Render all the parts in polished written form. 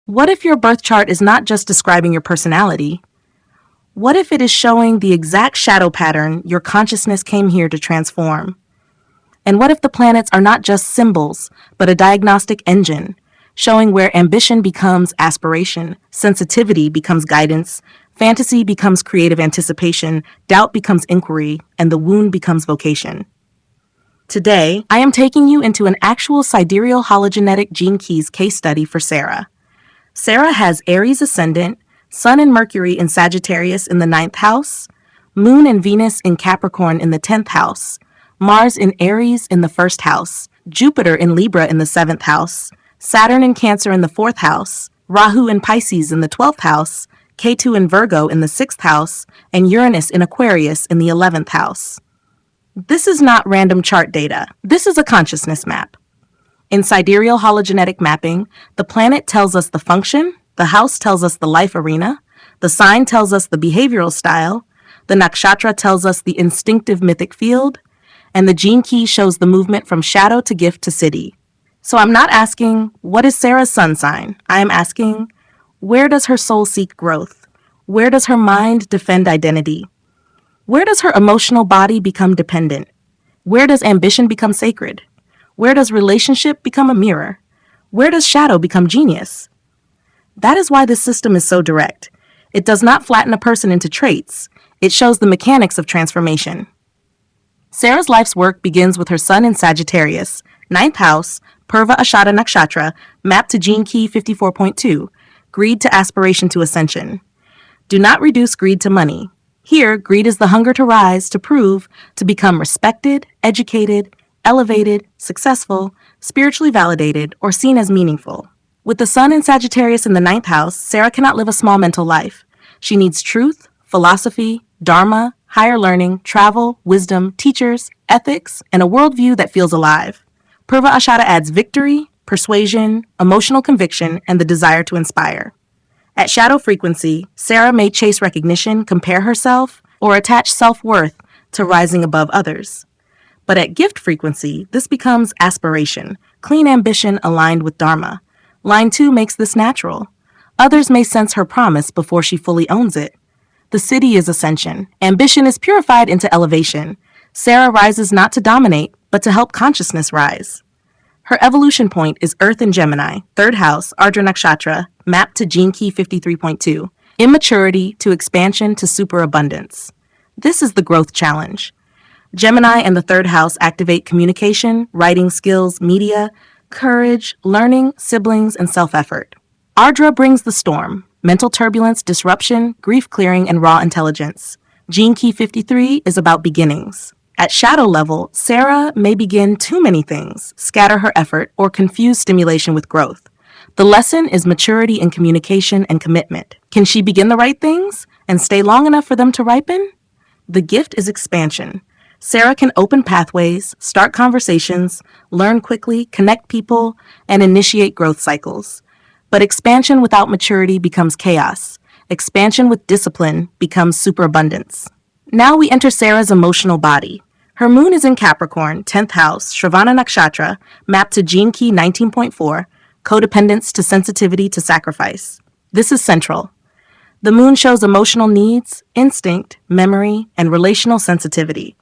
What if your birth chart is not just describing your personality? What if it is showing the exact shadow pattern your consciousness came here to transform? And what if the planets are not just symbols, but a diagnostic engine, showing where ambition becomes aspiration, sensitivity becomes guidance, fantasy becomes creative anticipation, doubt becomes inquiry, and the wound becomes vocation? Today, I am taking you into an actual sidereal hologenetic gene keys case study for Sarah. Sarah has Aries Ascendant, Sun and Mercury in Sagittarius in the 9th house, Moon and Venus in Capricorn in the 10th house, Mars in Aries in the 1st house, Jupiter in Libra in the 7th house, Saturn in Cancer in the 4th house, Rahu in Pisces in the 12th house, Ketu in Virgo in the 6th house, and Uranus in Aquarius in the 11th house. This is not random chart data. This is a consciousness map. In sidereal hologenetic mapping, the planet tells us the function, the house tells us the life arena, the sign tells us the behavioral style, the nakshatra tells us the instinctive mythic field, and the gene key shows the movement from shadow to gift to city. So I'm not asking, what is Sarah's sun sign? I am asking, where does her soul seek growth? Where does her mind defend identity? Where does her emotional body become dependent? Where does ambition become sacred? Where does relationship become a mirror? Where does shadow become genius? That is why this system is so direct. It does not flatten a person into traits. It shows the mechanics of transformation. Sarah's life's work begins with her sun in Sagittarius, 9th house, Purva Ashada Nakshatra, mapped to gene key 54.2, greed to aspiration to ascension. Do not reduce greed to money. Here, greed is the hunger to rise, to prove, to become respected, educated, elevated, successful, spiritually validated, or seen as meaningful. With the sun in Sagittarius in the 9th house, Sarah cannot live a small mental life. She needs truth, philosophy, dharma, higher learning, travel, wisdom, teachers, ethics, and a worldview that feels alive. Purva Ashada adds victory, persuasion, emotional conviction, and the desire to inspire. At shadow frequency, Sarah may chase recognition, compare herself, or attach self-worth to rising above others. But at gift frequency, this becomes aspiration, clean ambition aligned with dharma. Line 2 makes this natural. Others may sense her promise before she fully owns it. The city is ascension. Ambition is purified into elevation. Sarah rises not to dominate, but to help consciousness rise. Her evolution point is Earth in Gemini, 3rd house, Ardra Nakshatra, mapped to gene key 53.2, immaturity to expansion to superabundance. This is the growth challenge. Gemini and the 3rd house activate communication, writing skills, media, courage, learning, siblings, and self-effort. Ardra brings the storm, mental turbulence, disruption, grief clearing, and raw intelligence. Gene key 53 is about beginnings. At shadow level, Sarah may begin too many things, scatter her effort, or confuse stimulation with growth. The lesson is maturity in communication and commitment. Can she begin the right things and stay long enough for them to ripen? The gift is expansion. Sarah can open pathways, start conversations, learn quickly, connect people, and initiate growth cycles. But expansion without maturity becomes chaos. Expansion with discipline becomes superabundance. Now we enter Sarah's emotional body. Her moon is in Capricorn, 10th house, Shravana Nakshatra, mapped to gene key 19.4, codependence to sensitivity to sacrifice. This is central. The moon shows emotional needs, instinct, memory, and relational sensitivity.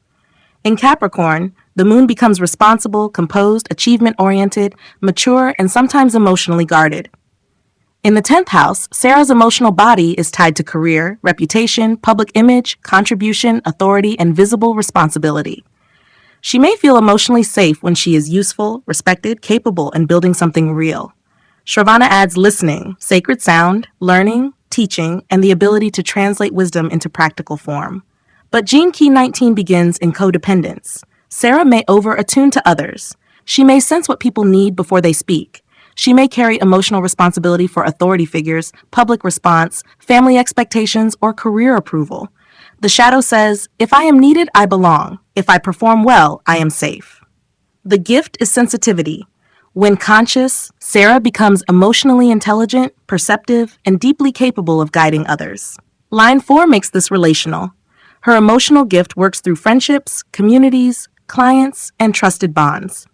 In Capricorn, the moon becomes responsible, composed, achievement-oriented, mature, and sometimes emotionally guarded. In the 10th house, Sarah's emotional body is tied to career, reputation, public image, contribution, authority, and visible responsibility. She may feel emotionally safe when she is useful, respected, capable, and building something real. Shravana adds listening, sacred sound, learning, teaching, and the ability to translate wisdom into practical form. But gene key 19 begins in codependence. Sarah may over-attune to others. She may sense what people need before they speak. She may carry emotional responsibility for authority figures, public response, family expectations, or career approval. The shadow says, if I am needed, I belong. If I perform well, I am safe. The gift is sensitivity. When conscious, Sarah becomes emotionally intelligent, perceptive, and deeply capable of guiding others. Line 4 makes this relational. Her emotional gift works through friendships, communities, clients, and trusted bonds.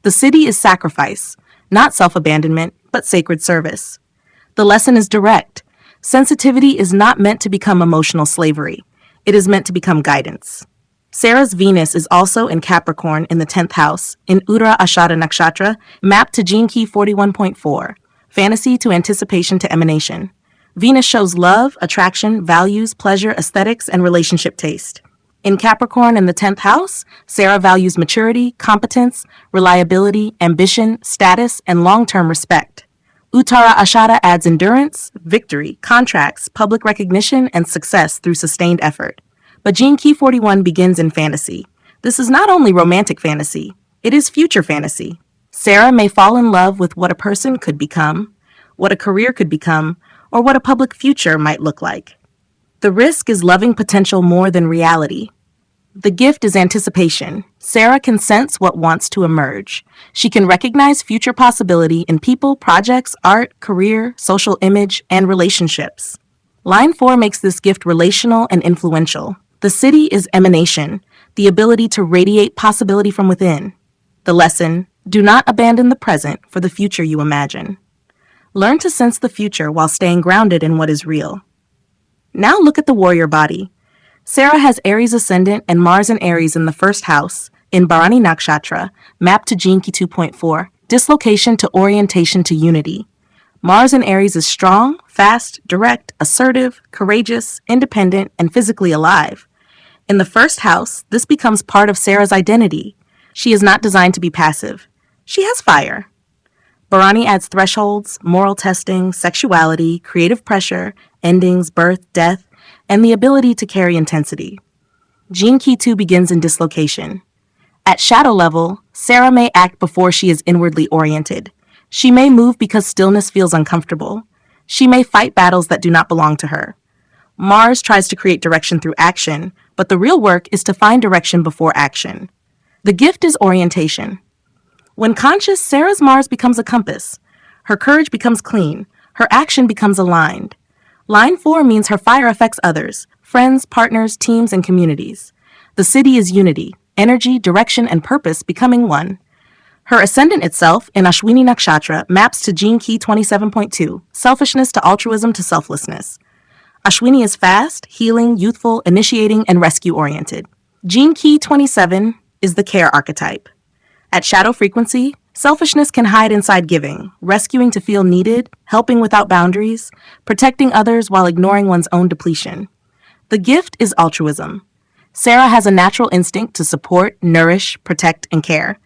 The city is sacrifice. Not self-abandonment, but sacred service. The lesson is direct. Sensitivity is not meant to become emotional slavery. It is meant to become guidance. Sarah's Venus is also in Capricorn in the 10th house, in Uttara Nakshatra, mapped to gene key 41.4, fantasy to anticipation to emanation. Venus shows love, attraction, values, pleasure, aesthetics, and relationship taste. In Capricorn in the 10th house, Sarah values maturity, competence, reliability, ambition, status, and long-term respect. Uttara Ashada adds endurance, victory, contracts, public recognition, and success through sustained effort. But Gene Key 41 begins in fantasy. This is not only romantic fantasy, it is future fantasy. Sarah may fall in love with what a person could become, what a career could become, or what a public future might look like. The risk is loving potential more than reality. The gift is anticipation. Sarah can sense what wants to emerge. She can recognize future possibility in people, projects, art, career, social image, and relationships. Line 4 makes this gift relational and influential. The city is emanation, the ability to radiate possibility from within. The lesson, do not abandon the present for the future you imagine. Learn to sense the future while staying grounded in what is real. Now look at the warrior body. Sarah has Aries Ascendant and Mars in Aries in the first house, in Bharani Nakshatra, mapped to Gene Key 2.4, dislocation to orientation to unity. Mars in Aries is strong, fast, direct, assertive, courageous, independent, and physically alive. In the first house, this becomes part of Sarah's identity. She is not designed to be passive. She has fire. Bharani adds thresholds, moral testing, sexuality, creative pressure, endings, birth, death, and the ability to carry intensity. Gene Key 2 begins in dislocation. At shadow level, Sarah may act before she is inwardly oriented. She may move because stillness feels uncomfortable. She may fight battles that do not belong to her. Mars tries to create direction through action, but the real work is to find direction before action. The gift is orientation. When conscious, Sarah's Mars becomes a compass. Her courage becomes clean. Her action becomes aligned. Line 4 means her fire affects others, friends, partners, teams, and communities. The city is unity, energy, direction, and purpose becoming one. Her ascendant itself, in Ashwini Nakshatra, maps to Gene Key 27.2, selfishness to altruism to selflessness. Ashwini is fast, healing, youthful, initiating, and rescue-oriented. Gene Key 27 is the care archetype. At shadow frequency, selfishness can hide inside giving, rescuing to feel needed, helping without boundaries, protecting others while ignoring one's own depletion. The gift is altruism. Sarah has a natural instinct to support, nourish, protect, and care.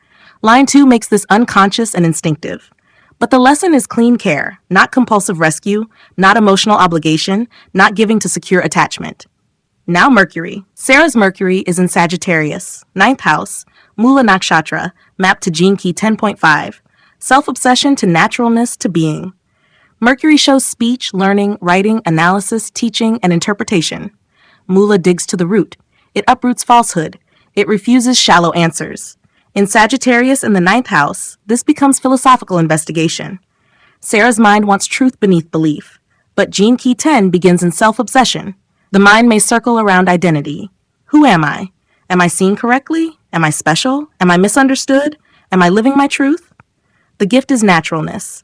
Line 2 makes this unconscious and instinctive. But the lesson is clean care, not compulsive rescue, not emotional obligation, not giving to secure attachment. Now Mercury. Sarah's Mercury is in Sagittarius, 9th house, Mula Nakshatra, mapped to Gene Key 10.5, self-obsession to naturalness to being. Mercury shows speech, learning, writing, analysis, teaching, and interpretation. Mula digs to the root. It uproots falsehood. It refuses shallow answers. In Sagittarius in the 9th house, this becomes philosophical investigation. Sarah's mind wants truth beneath belief, but Gene Key 10 begins in self-obsession. The mind may circle around identity. Who am I? Am I seen correctly? Am I special? Am I misunderstood? Am I living my truth? The gift is naturalness.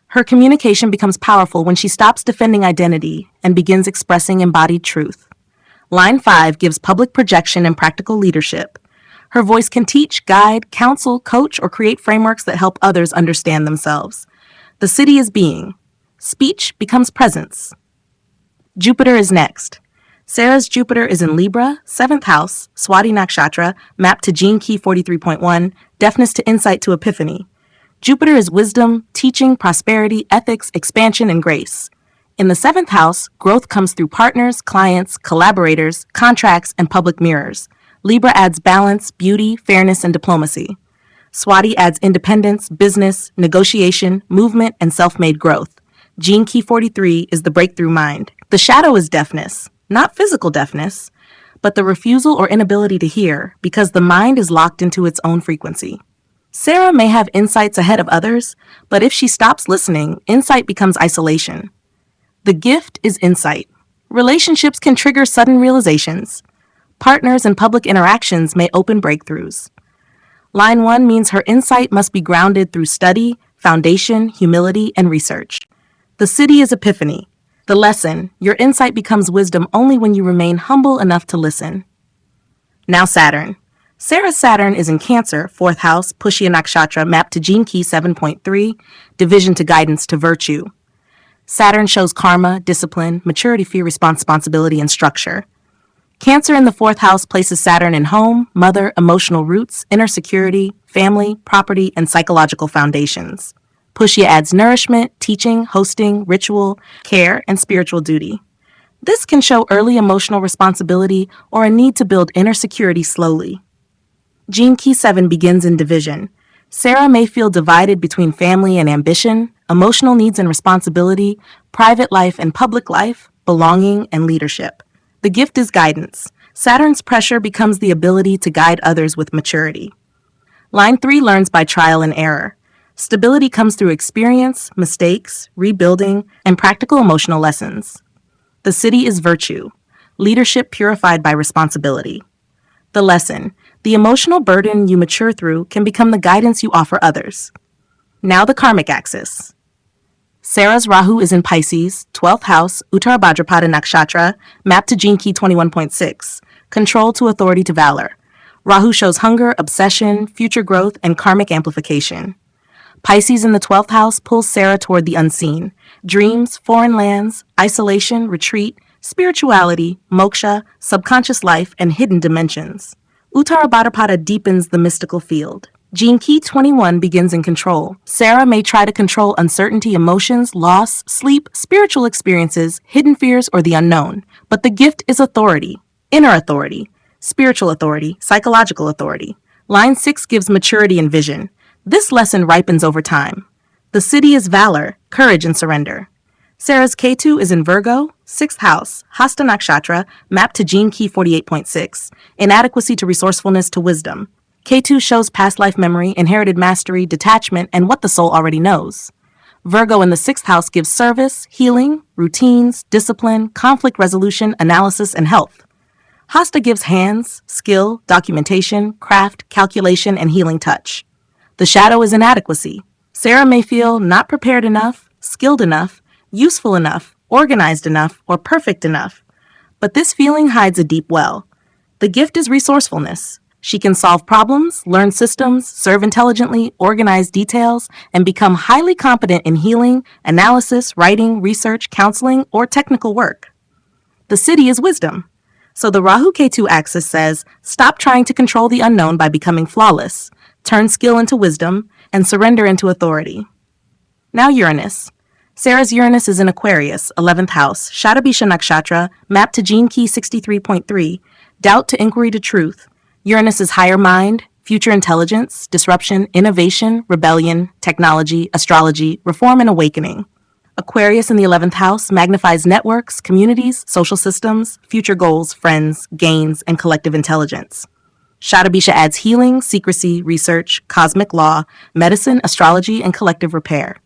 Her communication becomes powerful when she stops defending identity and begins expressing embodied truth. Line 5 gives public projection and practical leadership. Her voice can teach, guide, counsel, coach, or create frameworks that help others understand themselves. The city is being. Speech becomes presence. Jupiter is next. Sarah's Jupiter is in Libra, 7th house, Swati Nakshatra, mapped to Gene Key 43.1, deafness to insight to epiphany. Jupiter is wisdom, teaching, prosperity, ethics, expansion, and grace. In the 7th house, growth comes through partners, clients, collaborators, contracts, and public mirrors. Libra adds balance, beauty, fairness, and diplomacy. Swati adds independence, business, negotiation, movement, and self-made growth. Gene Key 43 is the breakthrough mind. The shadow is deafness. Not physical deafness, but the refusal or inability to hear because the mind is locked into its own frequency. Sarah may have insights ahead of others, but if she stops listening, insight becomes isolation. The gift is insight. Relationships can trigger sudden realizations. Partners and public interactions may open breakthroughs. Line 1 means her insight must be grounded through study, foundation, humility, and research. The city is epiphany. The lesson, your insight becomes wisdom only when you remain humble enough to listen. Now Saturn. Sarah's Saturn is in Cancer, 4th house, Pushya Nakshatra, mapped to Gene Key 7.3, division to guidance to virtue. Saturn shows karma, discipline, maturity, fear, responsibility, and structure. Cancer in the 4th house places Saturn in home, mother, emotional roots, inner security, family, property, and psychological foundations. Pushya adds nourishment, teaching, hosting, ritual, care, and spiritual duty. This can show early emotional responsibility or a need to build inner security slowly. Gene Key 7 begins in division. Sarah may feel divided between family and ambition, emotional needs and responsibility, private life and public life, belonging and leadership. The gift is guidance. Saturn's pressure becomes the ability to guide others with maturity. Line 3 learns by trial and error. Stability comes through experience, mistakes, rebuilding, and practical emotional lessons. The city is virtue, leadership purified by responsibility. The lesson, the emotional burden you mature through can become the guidance you offer others. Now the karmic axis. Sarah's Rahu is in Pisces, 12th house, Uttara Bhadrapada Nakshatra, mapped to Gene Key 21.6, control to authority to valor. Rahu shows hunger, obsession, future growth, and karmic amplification. Pisces in the 12th house pulls Sarah toward the unseen. Dreams, foreign lands, isolation, retreat, spirituality, moksha, subconscious life, and hidden dimensions. Uttara Bhadrapada deepens the mystical field. Gene Key 21 begins in control. Sarah may try to control uncertainty, emotions, loss, sleep, spiritual experiences, hidden fears, or the unknown. But the gift is authority, inner authority, spiritual authority, psychological authority. Line 6 gives maturity and vision. This lesson ripens over time. The city is valor, courage, and surrender. Sarah's Ketu is in Virgo, 6th house, Hasta Nakshatra, mapped to Gene Key 48.6, inadequacy to resourcefulness to wisdom. Ketu shows past life memory, inherited mastery, detachment, and what the soul already knows. Virgo in the 6th house gives service, healing, routines, discipline, conflict resolution, analysis, and health. Hasta gives hands, skill, documentation, craft, calculation, and healing touch. The shadow is inadequacy. Sarah may feel not prepared enough, skilled enough, useful enough, organized enough, or perfect enough. But this feeling hides a deep well. The gift is resourcefulness. She can solve problems, learn systems, serve intelligently, organize details, and become highly competent in healing, analysis, writing, research, counseling, or technical work. The city is wisdom. So the Rahu-Ketu axis says, stop trying to control the unknown by becoming flawless. Turn skill into wisdom, and surrender into authority. Now Uranus. Sarah's Uranus is in Aquarius, 11th house, Shatabisha Nakshatra, mapped to Gene Key 63.3, doubt to inquiry to truth. Uranus is higher mind, future intelligence, disruption, innovation, rebellion, technology, astrology, reform, and awakening. Aquarius in the 11th house magnifies networks, communities, social systems, future goals, friends, gains, and collective intelligence. Shatabisha adds healing, secrecy, research, cosmic law, medicine, astrology, and collective repair.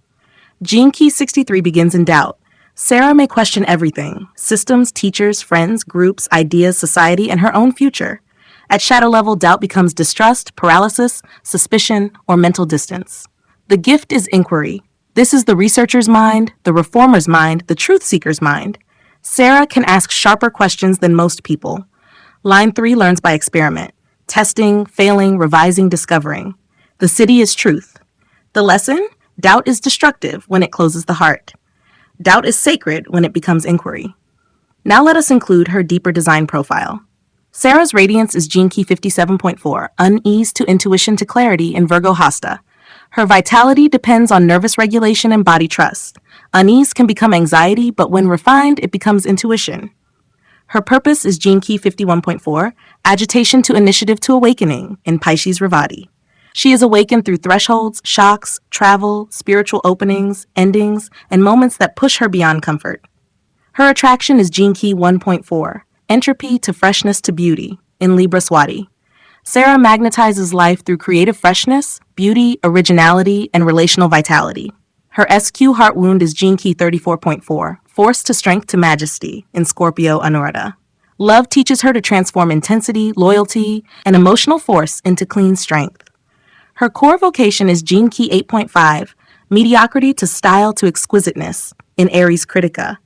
Gene Key 63 begins in doubt. Sarah may question everything: systems, teachers, friends, groups, ideas, society, and her own future. At shadow level, doubt becomes distrust, paralysis, suspicion, or mental distance. The gift is inquiry. This is the researcher's mind, the reformer's mind, the truth seeker's mind. Sarah can ask sharper questions than most people. Line 3 learns by experiment. Testing, failing, revising, discovering. The city is truth. The lesson? Doubt is destructive when it closes the heart. Doubt is sacred when it becomes inquiry. Now let us include her deeper design profile. Sarah's radiance is Gene Key 57.4, unease to intuition to clarity in Virgo Hasta. Her vitality depends on nervous regulation and body trust. Unease can become anxiety, but when refined, it becomes intuition. Her purpose is Gene Key 51.4, agitation to initiative to awakening in Pisces Ravati. She is awakened through thresholds, shocks, travel, spiritual openings, endings, and moments that push her beyond comfort. Her attraction is Gene Key 1.4, entropy to freshness to beauty in Libra Swati. Sarah magnetizes life through creative freshness, beauty, originality, and relational vitality. Her SQ heart wound is Gene Key 34.4, force to strength to majesty in Scorpio Anuradha. Love teaches her to transform intensity, loyalty, and emotional force into clean strength. Her core vocation is Gene Key 8.5, mediocrity to style to exquisiteness in Aries Critica.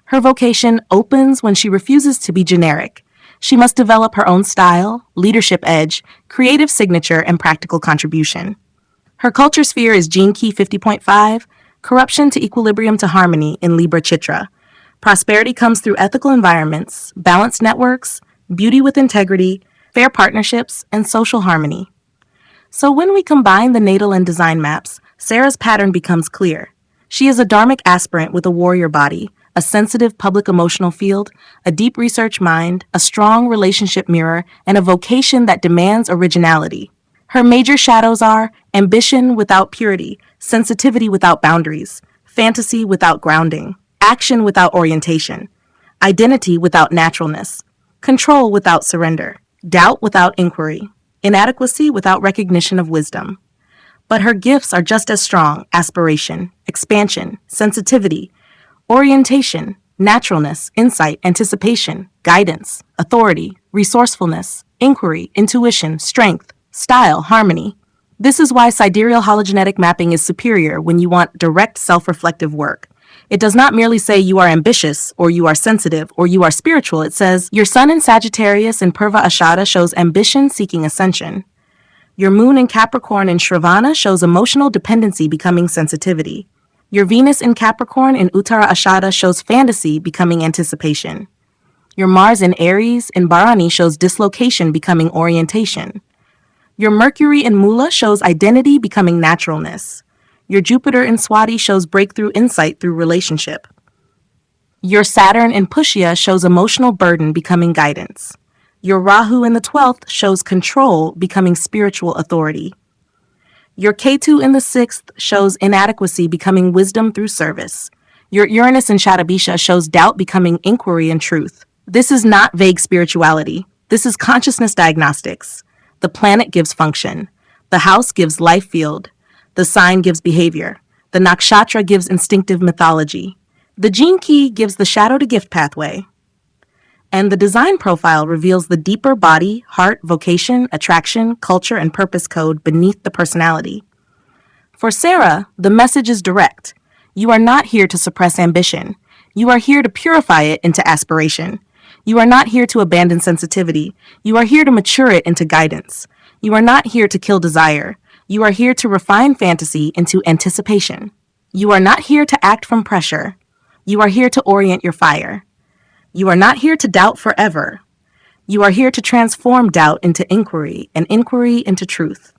Her vocation opens when she refuses to be generic. She must develop her own style, leadership edge, creative signature, and practical contribution. Her culture sphere is Gene Key 50.5, corruption to equilibrium to harmony in Libra Chitra. Prosperity comes through ethical environments, balanced networks, beauty with integrity, fair partnerships, and social harmony. So when we combine the natal and design maps, Sarah's pattern becomes clear. She is a dharmic aspirant with a warrior body, a sensitive public emotional field, a deep research mind, a strong relationship mirror, and a vocation that demands originality. Her major shadows are ambition without purity, sensitivity without boundaries, fantasy without grounding, action without orientation, identity without naturalness, control without surrender, doubt without inquiry, inadequacy without recognition of wisdom. But her gifts are just as strong: aspiration, expansion, sensitivity, orientation, naturalness, insight, anticipation, guidance, authority, resourcefulness, inquiry, intuition, strength, style, harmony. This is why sidereal hologenetic mapping is superior when you want direct self-reflective work. It does not merely say you are ambitious, or you are sensitive, or you are spiritual. It says your sun in Sagittarius in Purva Ashada shows ambition seeking ascension. Your moon in Capricorn in Shravana shows emotional dependency becoming sensitivity. Your Venus in Capricorn in Uttara Ashada shows fantasy becoming anticipation. Your Mars in Aries in Bharani shows dislocation becoming orientation. Your Mercury in Mula shows identity becoming naturalness. Your Jupiter in Swati shows breakthrough insight through relationship. Your Saturn in Pushya shows emotional burden becoming guidance. Your Rahu in the 12th shows control becoming spiritual authority. Your Ketu in the 6th shows inadequacy becoming wisdom through service. Your Uranus in Shatabisha shows doubt becoming inquiry and truth. This is not vague spirituality. This is consciousness diagnostics. The planet gives function. The house gives life field. The sign gives behavior. The Nakshatra gives instinctive mythology. The gene key gives the shadow to gift pathway. And the design profile reveals the deeper body, heart, vocation, attraction, culture, and purpose code beneath the personality. For Sarah, the message is direct. You are not here to suppress ambition. You are here to purify it into aspiration. You are not here to abandon sensitivity. You are here to mature it into guidance. You are not here to kill desire. You are here to refine fantasy into anticipation. You are not here to act from pressure. You are here to orient your fire. You are not here to doubt forever. You are here to transform doubt into inquiry and inquiry into truth.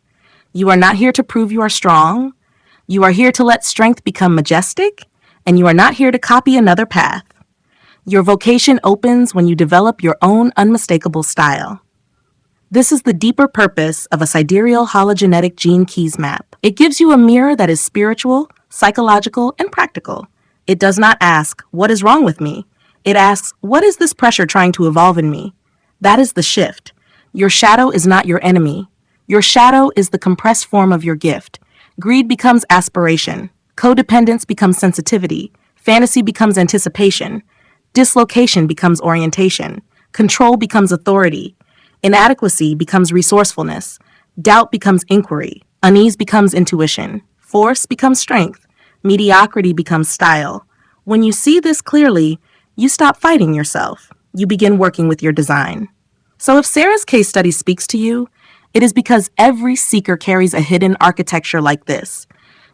You are not here to prove you are strong. You are here to let strength become majestic, and you are not here to copy another path. Your vocation opens when you develop your own unmistakable style. This is the deeper purpose of a sidereal hologenetic gene keys map. It gives you a mirror that is spiritual, psychological, and practical. It does not ask, what is wrong with me? It asks, what is this pressure trying to evolve in me? That is the shift. Your shadow is not your enemy. Your shadow is the compressed form of your gift. Greed becomes aspiration. Codependence becomes sensitivity. Fantasy becomes anticipation. Dislocation becomes orientation. Control becomes authority. Inadequacy becomes resourcefulness. Doubt becomes inquiry. Unease becomes intuition. Force becomes strength. Mediocrity becomes style. When you see this clearly, you stop fighting yourself. You begin working with your design. So if Sarah's case study speaks to you, it is because every seeker carries a hidden architecture like this.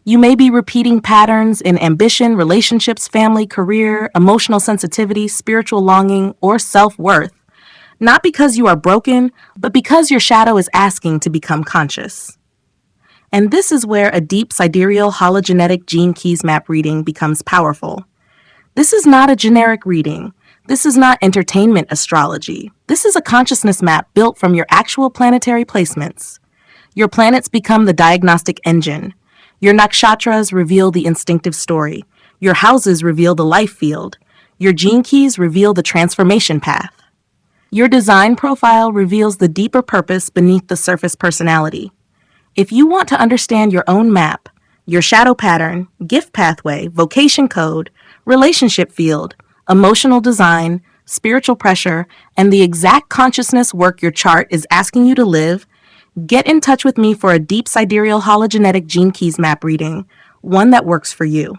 You may be repeating patterns in ambition, relationships, family, career, emotional sensitivity, spiritual longing, or self-worth. Not because you are broken, but because your shadow is asking to become conscious. And this is where a deep sidereal hologenetic gene keys map reading becomes powerful. This is not a generic reading. This is not entertainment astrology. This is a consciousness map built from your actual planetary placements. Your planets become the diagnostic engine. Your nakshatras reveal the instinctive story. Your houses reveal the life field. Your gene keys reveal the transformation path. Your design profile reveals the deeper purpose beneath the surface personality. If you want to understand your own map, your shadow pattern, gift pathway, vocation code, relationship field, emotional design, spiritual pressure, and the exact consciousness work your chart is asking you to live, get in touch with me for a deep sidereal hologenetic gene keys map reading. one that works for you.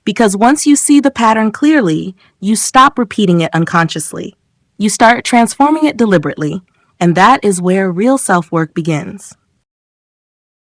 Because once you see the pattern clearly, you stop repeating it unconsciously. You start transforming it deliberately, and that is where real self-work begins.